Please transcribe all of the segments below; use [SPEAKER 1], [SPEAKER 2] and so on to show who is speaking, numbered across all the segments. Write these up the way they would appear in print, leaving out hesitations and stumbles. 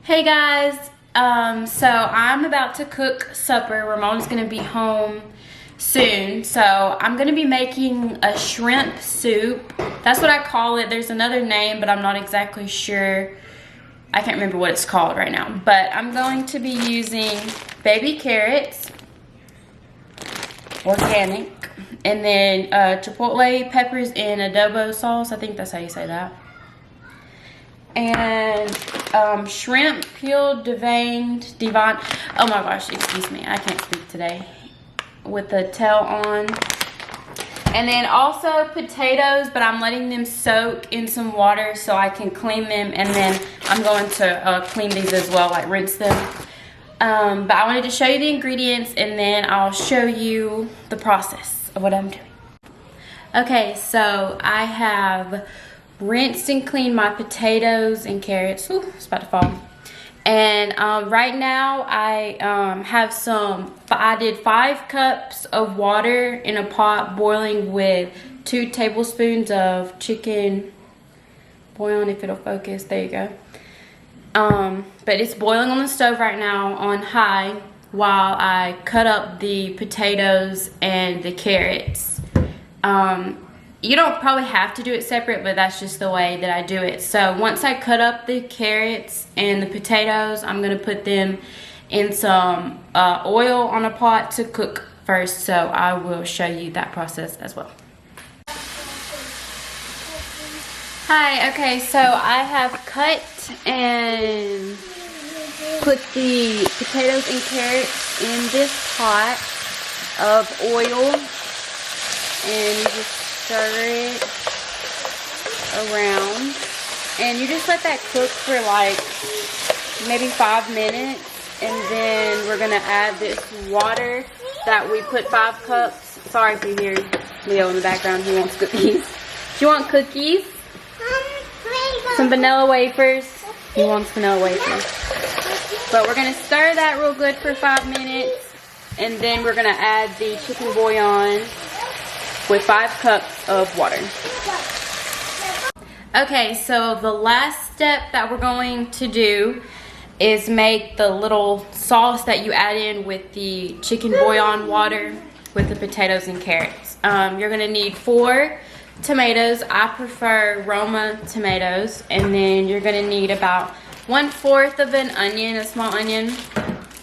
[SPEAKER 1] Hey guys, so I'm about to cook supper. Ramon's gonna be home soon, so I'm gonna be making a shrimp soup. That's what I call it. There's another name, but I'm not exactly sure. I can't remember what it's called right now, but I'm going to be using baby carrots, organic, and then chipotle peppers in adobo sauce. I think that's how you say that. And shrimp peeled, deveined. Oh my gosh, excuse me, I can't speak today. With the tail on. And then also potatoes, but I'm letting them soak in some water so I can clean them. And then I'm going to clean these as well, like rinse them. But I wanted to show you the ingredients and then I'll show you the process of what I'm doing. Okay, so I have rinsed and cleaned my potatoes and carrots. Ooh, it's about to fall. And right now I I did 5 cups of water in a pot boiling with 2 tablespoons of chicken bouillon, if it'll focus. There you go. But it's boiling on the stove right now on high while I cut up the potatoes and the carrots. You don't probably have to do it separate, but that's just the way that I do it. So once I cut up the carrots and the potatoes, I'm going to put them in some oil on a pot to cook first. So I will show you that process as well. Hi, okay, so I have cut and put the potatoes and carrots in this pot of oil, and you just stir it around, and you just let that cook for like maybe 5 minutes, and then we're gonna add this water that we put 5 cups. Sorry if you hear Leo in the background, he wants cookies. Do you want cookies? Some vanilla wafers. He wants vanilla wafers. But we're gonna stir that real good for 5 minutes, and then we're gonna add the chicken bouillon with 5 cups of water. Okay, so the last step that we're going to do is make the little sauce that you add in with the chicken bouillon water with the potatoes and carrots. You're gonna need 4 tomatoes. I prefer Roma tomatoes. And then you're gonna need about 1/4 of an onion, a small onion.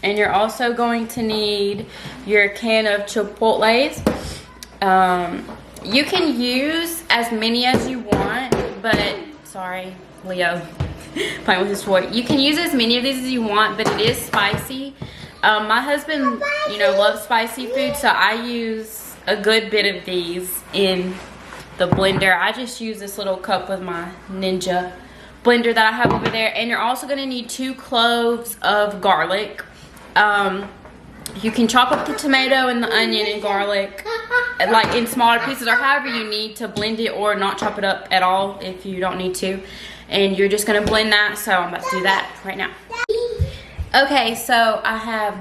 [SPEAKER 1] And you're also going to need your can of chipotles. You can use as many as you want, but sorry, Leo, playing with his toy. You can use as many of these as you want, but it is spicy. My husband, loves spicy food, so I use a good bit of these in the blender. I just use this little cup with my Ninja blender that I have over there. And you're also gonna need 2 cloves of garlic. You can chop up the tomato and the onion and garlic like in smaller pieces, or however you need to blend it, or not chop it up at all if you don't need to. And you're just gonna blend that, so I'm about to do that right now. Okay, so I have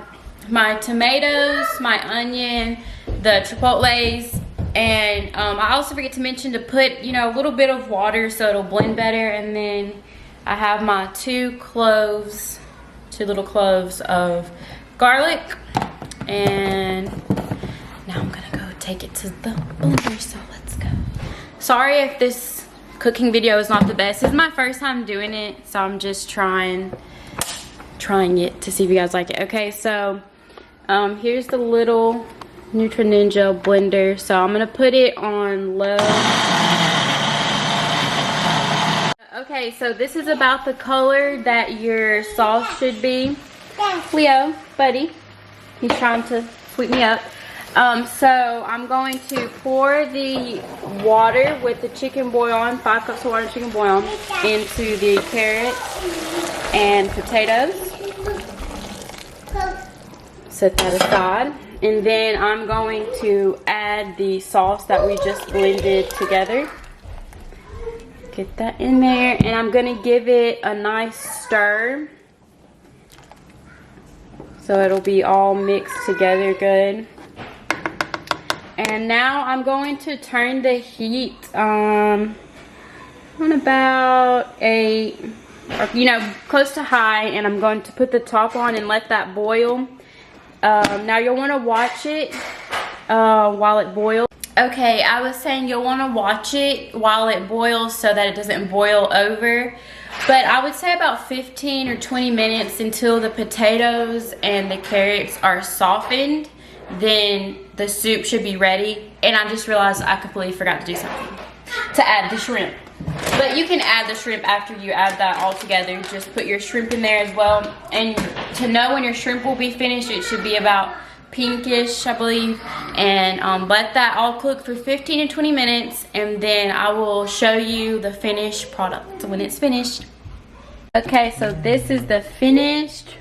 [SPEAKER 1] my tomatoes, my onion, the chipotles, and I also forget to mention to put a little bit of water so it'll blend better. And then I have my 2 little cloves of garlic, and now I'm gonna go take it to the blender, so let's go. Sorry if this cooking video is not the best. This is my first time doing it, so I'm just trying it to see if you guys like it. Okay, so here's the little Nutri Ninja blender. So I'm gonna put it on low. Okay, so this is about the color that your sauce should be. Leo, buddy, he's trying to sweep me up. So I'm going to pour the water with the chicken bouillon, 5 cups of water and chicken bouillon, into the carrots and potatoes. Set that aside. And then I'm going to add the sauce that we just blended together. Get that in there, and I'm gonna give it a nice stir so it'll be all mixed together good. And now I'm going to turn the heat on about 8 or, you know, close to high, and I'm going to put the top on and let that boil. Now you'll want to watch it while it boils. Okay, I was saying you'll want to watch it while it boils so that it doesn't boil over. But I would say about 15 or 20 minutes until the potatoes and the carrots are softened. Then the soup should be ready. And I just realized I completely forgot to do something. To add the shrimp. But you can add the shrimp after you add that all together. Just put your shrimp in there as well. And to know when your shrimp will be finished, it should be about pinkish, I believe. And let that all cook for 15 to 20 minutes. And then I will show you the finished product when it's finished. Okay, so this is the finished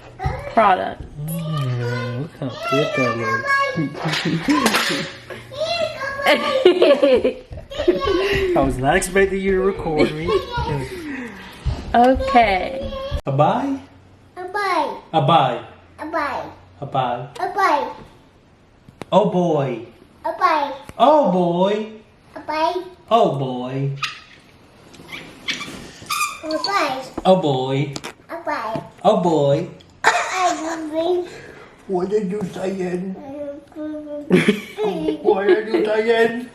[SPEAKER 1] product.
[SPEAKER 2] Look how good that looks. I was not expecting you to record me.
[SPEAKER 1] Okay.
[SPEAKER 2] A bye?
[SPEAKER 3] A bye.
[SPEAKER 2] A bye.
[SPEAKER 3] A bye.
[SPEAKER 2] A bye.
[SPEAKER 3] A bye.
[SPEAKER 2] Oh boy.
[SPEAKER 3] A bye.
[SPEAKER 2] Oh boy.
[SPEAKER 3] A bye.
[SPEAKER 2] Oh boy.
[SPEAKER 3] A bye.
[SPEAKER 2] Oh boy.
[SPEAKER 3] A bye.
[SPEAKER 2] Oh boy.
[SPEAKER 3] I
[SPEAKER 2] What are you saying?
[SPEAKER 3] will
[SPEAKER 2] What are you saying?